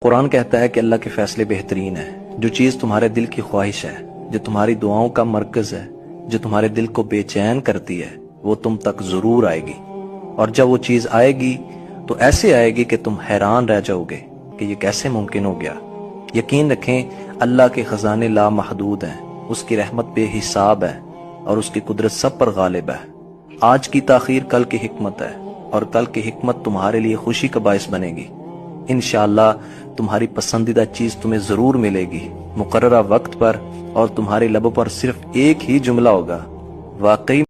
कुरान कहता है कि अल्लाह के फैसले बेहतरीन है। जो चीज तुम्हारे दिल की ख्वाहिश है, जो तुम्हारी दुआओं का मरकज है, जो तुम्हारे दिल को बेचैन करती है, वो तुम तक जरूर आएगी। और जब वो चीज आएगी तो ऐसे आएगी कि तुम हैरान रह जाओगे कि ये कैसे मुमकिन हो गया। यकीन रखें, अल्लाह के खजाने लामहदूद हैं, उसकी रहमत बेहिसाब है और उसकी कुदरत सब पर गालिब है। आज की ताखीर कल की हिकमत है और कल की हिकमत तुम्हारे लिए खुशी का बायस बनेगी। इंशाअल्लाह तुम्हारी पसंदीदा चीज तुम्हें जरूर मिलेगी, मुकर्ररा वक्त पर, और तुम्हारे लबों पर सिर्फ एक ही जुमला होगा, वाकई